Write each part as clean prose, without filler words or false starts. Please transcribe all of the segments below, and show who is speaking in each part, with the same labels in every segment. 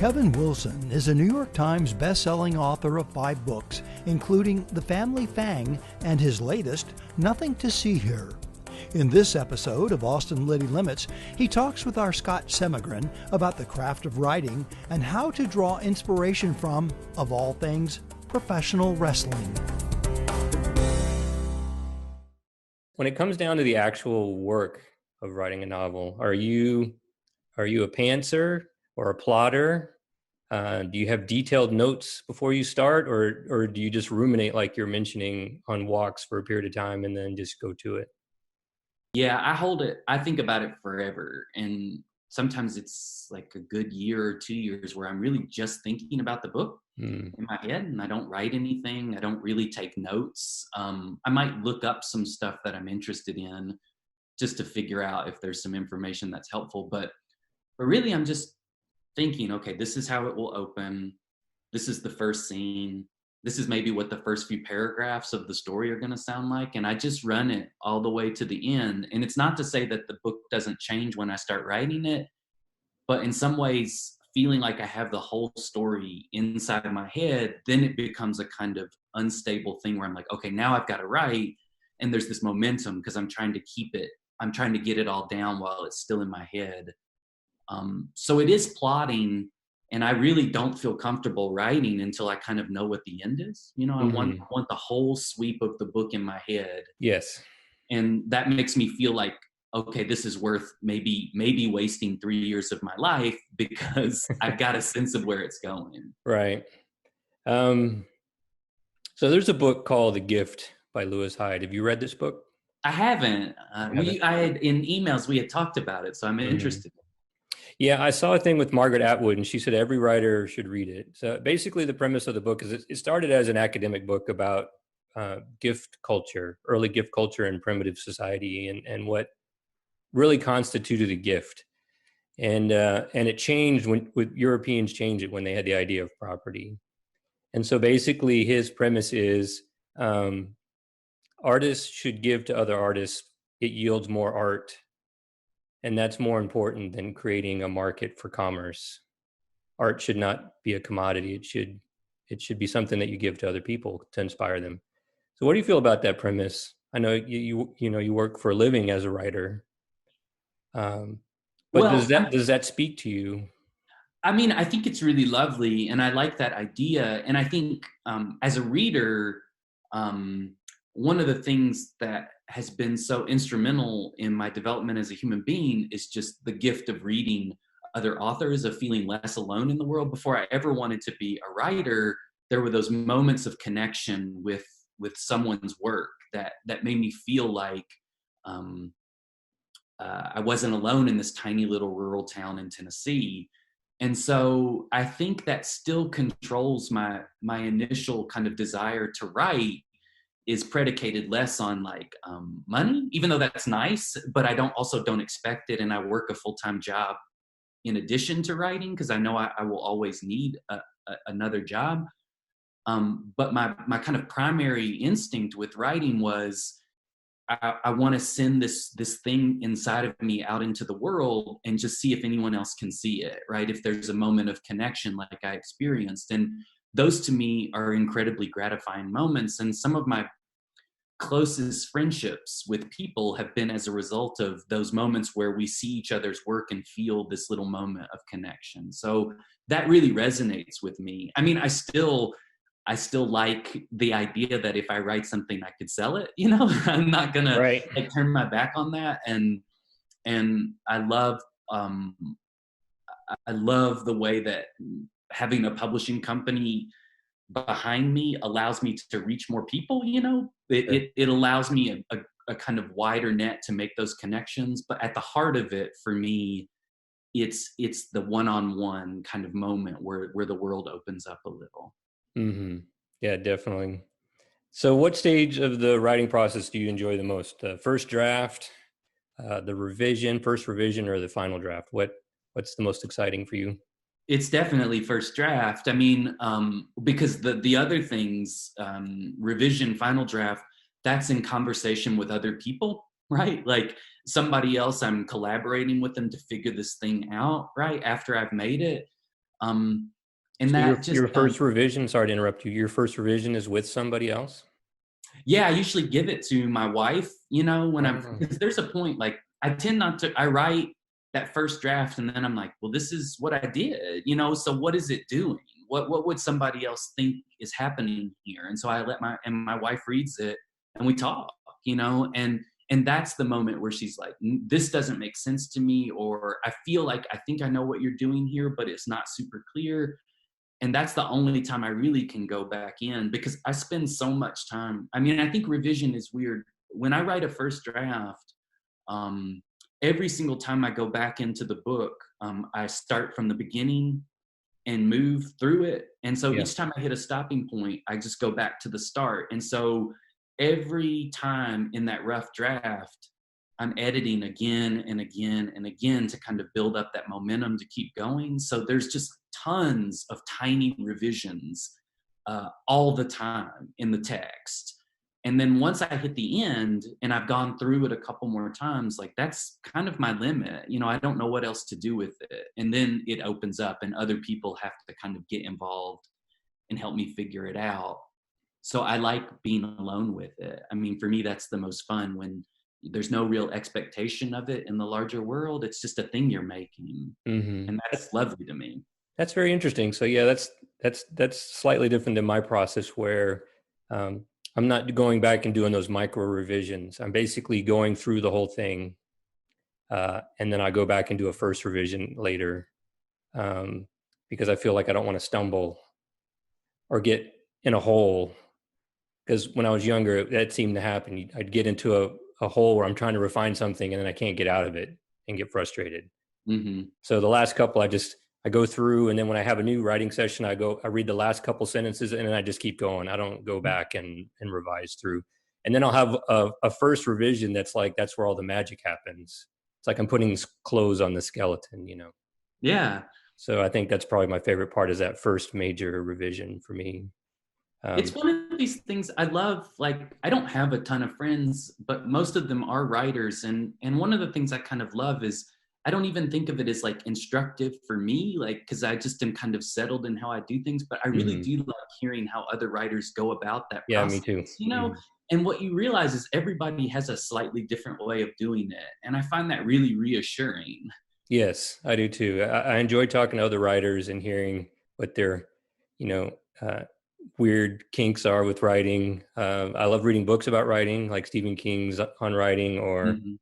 Speaker 1: Kevin Wilson is a New York Times best-selling author of 5 books, including The Family Fang and his latest, Nothing to See Here. In this episode of Austin Liddy Limits, he talks with our Scott Semigran about the craft of writing and how to draw inspiration from, of all things, professional wrestling.
Speaker 2: When it comes down to the actual work of writing a novel, are you a pantser or a plotter? Do you have detailed notes before you start, or do you just ruminate like you're mentioning on walks for a period of time and then just go to it?
Speaker 3: Yeah, I think about it forever. And sometimes it's like a good year or 2 years where I'm really just thinking about the book in my head, and I don't write anything. I don't really take notes. I might look up some stuff that I'm interested in just to figure out if there's some information that's helpful. But really, I'm just thinking, okay, this is how it will open. This is the first scene. This is maybe what the first few paragraphs of the story are going to sound like. And I just run it all the way to the end. And it's not to say that the book doesn't change when I start writing it, but in some ways, feeling like I have the whole story inside of my head, then it becomes a kind of unstable thing where I'm like, okay, now I've got to write. And there's this momentum because I'm trying to keep it. I'm trying to get it all down while it's still in my head. So it is plotting, and I really don't feel comfortable writing until I kind of know what the end is. You know, I want the whole sweep of the book in my head.
Speaker 2: Yes.
Speaker 3: And that makes me feel like, okay, this is worth maybe wasting 3 years of my life because I've got a sense of where it's going.
Speaker 2: Right. So there's a book called The Gift by Lewis Hyde. Have you read this book?
Speaker 3: I haven't. I had in emails we had talked about it, so I'm interested.
Speaker 2: Yeah, I saw a thing with Margaret Atwood, and she said every writer should read it. So basically the premise of the book is it started as an academic book about gift culture, early gift culture in primitive society, and what really constituted a gift. And it changed when Europeans changed it when they had the idea of property. And so basically his premise is artists should give to other artists. It yields more art. And that's more important than creating a market for commerce. Art should not be a commodity. It should be something that you give to other people to inspire them. So what do you feel about that premise? I know you work for a living as a writer. But does that speak to you?
Speaker 3: I mean, I think it's really lovely, and I like that idea. And I think as a reader, one of the things that has been so instrumental in my development as a human being is just the gift of reading other authors, of feeling less alone in the world. Before I ever wanted to be a writer, there were those moments of connection with someone's work that made me feel like I wasn't alone in this tiny little rural town in Tennessee. And so I think that still controls my initial kind of desire to write, is predicated less on like money, even though that's nice, but I don't expect it. And I work a full-time job in addition to writing because I know I will always need another job. But my kind of primary instinct with writing was I want to send this thing inside of me out into the world and just see if anyone else can see it, right? If there's a moment of connection like I experienced. And those to me are incredibly gratifying moments. And some of my closest friendships with people have been as a result of those moments where we see each other's work and feel this little moment of connection. So that really resonates with me. I mean, I still like the idea that if I write something, I could sell it, you know. I'm not gonna like turn my back on that. And I love the way that having a publishing company behind me allows me to reach more people, you know. It allows me a kind of wider net to make those connections. But at the heart of it, for me, it's the one-on-one kind of moment where the world opens up a little.
Speaker 2: Mm-hmm. Yeah, definitely. So what stage of the writing process do you enjoy the most? The first draft, the first revision, or the final draft? What's the most exciting for you?
Speaker 3: It's definitely first draft. I mean, because the other things, revision, final draft, that's in conversation with other people, right? Like somebody else, I'm collaborating with them to figure this thing out, right? After I've made it. And
Speaker 2: So
Speaker 3: that just,
Speaker 2: your first revision, sorry to interrupt you, your first revision is with somebody else?
Speaker 3: yeah, I usually give it to my wife, you know, when
Speaker 2: Oh.
Speaker 3: because there's a point, like, I tend not to, I write that first draft and then I'm like, well, this is what I did, you know, so what is it doing? What would somebody else think is happening here? And so I let my wife reads it and we talk, you know, and that's the moment where she's like, this doesn't make sense to me, or I feel like I think I know what you're doing here, but it's not super clear. And that's the only time I really can go back in, because I spend so much time. I mean, I think revision is weird. When I write a first draft, um, every single time I go back into the book, I start from the beginning and move through it. And so
Speaker 2: Yeah.
Speaker 3: each time I hit a stopping point, I just go back to the start. And so every time in that rough draft, I'm editing again and again and again to kind of build up that momentum to keep going. So there's just tons of tiny revisions all the time in the text. And then once I hit the end and I've gone through it a couple more times, like, that's kind of my limit. You know, I don't know what else to do with it. And then it opens up and other people have to kind of get involved and help me figure it out. So I like being alone with it. I mean, for me, that's the most fun, when there's no real expectation of it in the larger world. It's just a thing you're making.
Speaker 2: Mm-hmm.
Speaker 3: And that's lovely to me.
Speaker 2: That's very interesting. So yeah, that's slightly different than my process, where um, I'm not going back and doing those micro revisions. I'm basically going through the whole thing, and then I go back and do a first revision later, because I feel like I don't want to stumble or get in a hole. Because when I was younger, that seemed to happen. I'd get into a hole where I'm trying to refine something, and then I can't get out of it and get frustrated.
Speaker 3: Mm-hmm.
Speaker 2: So the last couple, I go through, and then when I have a new writing session, I read the last couple sentences, and then I just keep going. I don't go back and revise through. And then I'll have a first revision that's where all the magic happens. It's like I'm putting clothes on the skeleton, you know.
Speaker 3: Yeah.
Speaker 2: So I think that's probably my favorite part, is that first major revision for me.
Speaker 3: It's one of these things I love. Like, I don't have a ton of friends, but most of them are writers. And one of the things I kind of love is, I don't even think of it as like instructive for me, like, because I just am kind of settled in how I do things. But I really
Speaker 2: Mhm.
Speaker 3: do like hearing how other writers go about that
Speaker 2: Yeah, me
Speaker 3: process,
Speaker 2: too.
Speaker 3: you know?
Speaker 2: Mhm.
Speaker 3: And what you realize is everybody has a slightly different way of doing it. And I find that really reassuring.
Speaker 2: Yes, I do too. I enjoy talking to other writers and hearing what their, you know, uh, weird kinks are with writing. I love reading books about writing, like Stephen King's on writing, or
Speaker 3: Mm-hmm.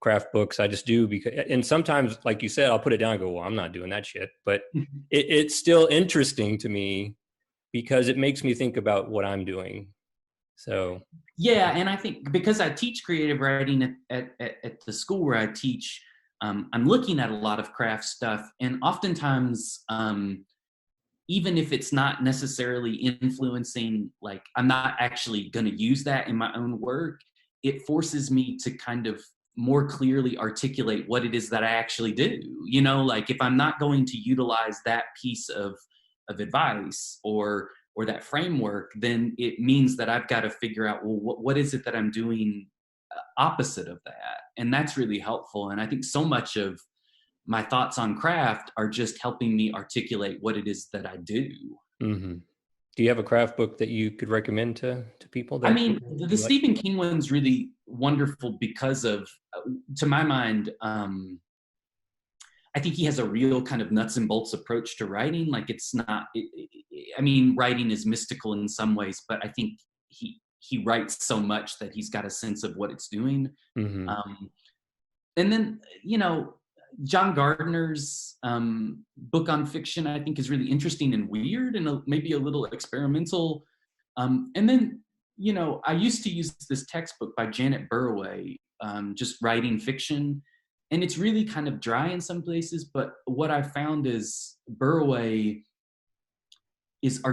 Speaker 2: craft books. I just do because, and sometimes, like you said, I'll put it down and go, well, I'm not doing that shit. But it's still interesting to me because it makes me think about what I'm doing. So,
Speaker 3: Yeah, and I think because I teach creative writing at the school where I teach, I'm looking at a lot of craft stuff, and oftentimes, even if it's not necessarily influencing, like, I'm not actually going to use that in my own work, it forces me to kind of more clearly articulate what it is that I actually do. You know, like, if I'm not going to utilize that piece of advice or that framework, then it means that I've got to figure out, well, what is it that I'm doing opposite of that? And that's really helpful. And I think so much of my thoughts on craft are just helping me articulate what it is that I do.
Speaker 2: mhm. Do you have a craft book that you could recommend to people
Speaker 3: I
Speaker 2: that
Speaker 3: mean, the
Speaker 2: you like?
Speaker 3: Stephen King one's really wonderful because of, to my mind, I think he has a real kind of nuts and bolts approach to writing. Like, it's not, I mean, writing is mystical in some ways, but I think he writes so much that he's got a sense of what it's doing.
Speaker 2: Mm-hmm.
Speaker 3: Um, and then, you know, John Gardner's book on fiction, I think, is really interesting and weird and maybe a little experimental. And then, you know, I used to use this textbook by Janet Burroway, just writing fiction. And it's really kind of dry in some places. But what I found is Burroway is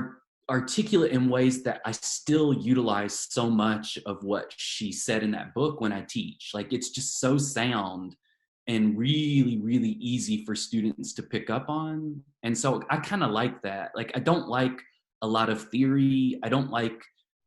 Speaker 3: articulate in ways that I still utilize so much of what she said in that book when I teach. Like, it's just so sound and really, really easy for students to pick up on. And so I kind of like that. Like, I don't like a lot of theory. I don't like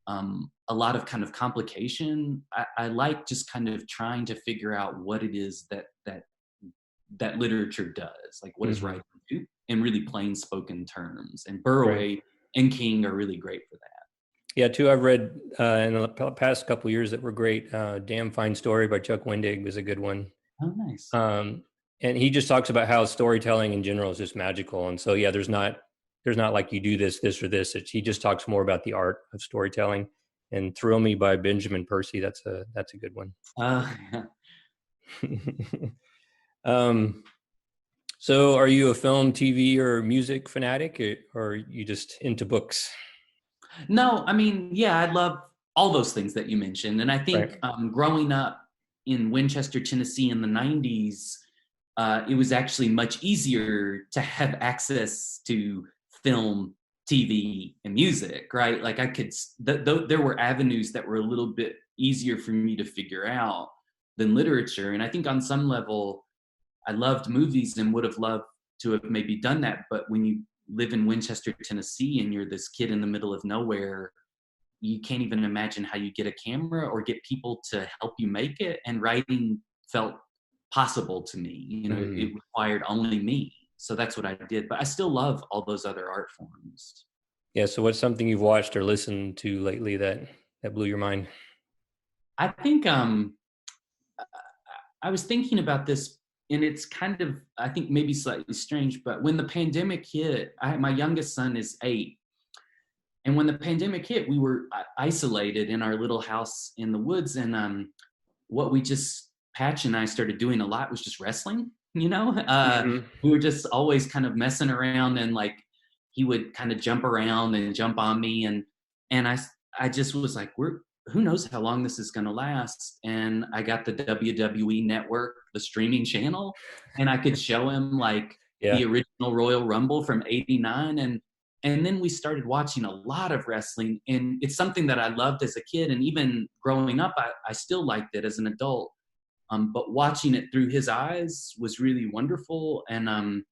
Speaker 3: a lot of kind of complication. I like just kind of trying to figure out what it is that literature does. Like, what does
Speaker 2: Mm-hmm.
Speaker 3: writing do? in really plain spoken terms. And
Speaker 2: Right.
Speaker 3: Burway and King are really great for that.
Speaker 2: Yeah, two I've read in the past couple of years that were great. Damn Fine Story by Chuck Wendig was a good one.
Speaker 3: Oh, nice.
Speaker 2: And he just talks about how storytelling in general is just magical. And so, yeah, there's not like you do this or this. He just talks more about the art of storytelling. And Thrill Me by Benjamin Percy. That's a good one.
Speaker 3: Yeah.
Speaker 2: So are you a film, TV, or music fanatic, or are you just into books?
Speaker 3: No, I mean, yeah, I love all those things that you mentioned. And I think
Speaker 2: Right.
Speaker 3: growing up in Winchester, Tennessee in the 90s, it was actually much easier to have access to film, TV, and music, right? Like I could, there were avenues that were a little bit easier for me to figure out than literature. And I think on some level, I loved movies and would have loved to have maybe done that. But when you live in Winchester, Tennessee, and you're this kid in the middle of nowhere, you can't even imagine how you get a camera or get people to help you make it. And writing felt possible to me. You know,
Speaker 2: Mm-hmm.
Speaker 3: it required only me. So that's what I did. But I still love all those other art forms.
Speaker 2: Yeah. So what's something you've watched or listened to lately that blew your mind?
Speaker 3: I think I was thinking about this, and it's kind of, I think maybe slightly strange, but when the pandemic hit, my youngest son is 8. And when the pandemic hit, we were isolated in our little house in the woods. And what Patch and I started doing a lot was just wrestling, you know?
Speaker 2: Mm-hmm.
Speaker 3: We were just always kind of messing around, and like he would kind of jump around and jump on me. And I just was like, who knows how long this is going to last? And I got the WWE Network, the streaming channel, and I could show him like
Speaker 2: Yeah.
Speaker 3: the original Royal Rumble from '89. And then we started watching a lot of wrestling, and it's something that I loved as a kid, and even growing up, I still liked it as an adult. But watching it through his eyes was really wonderful. And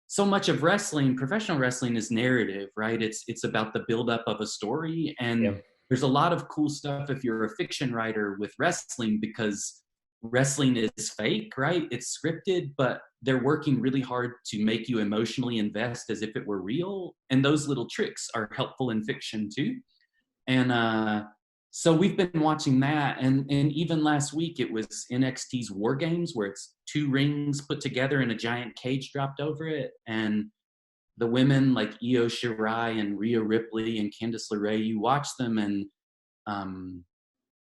Speaker 3: so much of wrestling, professional wrestling, is narrative, right? It's about the buildup of a story,
Speaker 2: Yeah.
Speaker 3: and there's a lot of cool stuff if you're a fiction writer with wrestling, because wrestling is fake, right? It's scripted, but they're working really hard to make you emotionally invest as if it were real. And those little tricks are helpful in fiction too. And so we've been watching that. And even last week, it was NXT's War Games, where it's 2 rings put together and a giant cage dropped over it. And the women like Io Shirai and Rhea Ripley and Candice LeRae, you watch them, and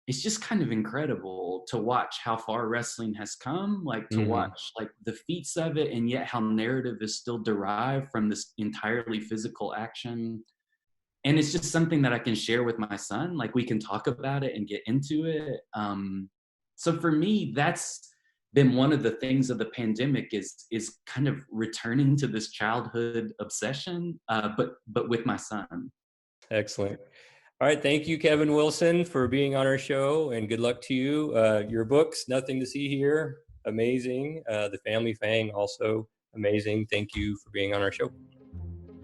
Speaker 3: it's just kind of incredible to watch how far wrestling has come, like to
Speaker 2: Mm-hmm.
Speaker 3: watch like the feats of it, and yet how narrative is still derived from this entirely physical action. And it's just something that I can share with my son. Like we can talk about it and get into it. So for me, that's been one of the things of the pandemic is kind of returning to this childhood obsession, but with my son.
Speaker 2: Excellent. All right. Thank you, Kevin Wilson, for being on our show, and good luck to you. Your books, Nothing to See Here, amazing. The Family Fang, also amazing. Thank you for being on our show.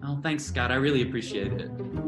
Speaker 3: Oh, thanks, Scott. I really appreciate it.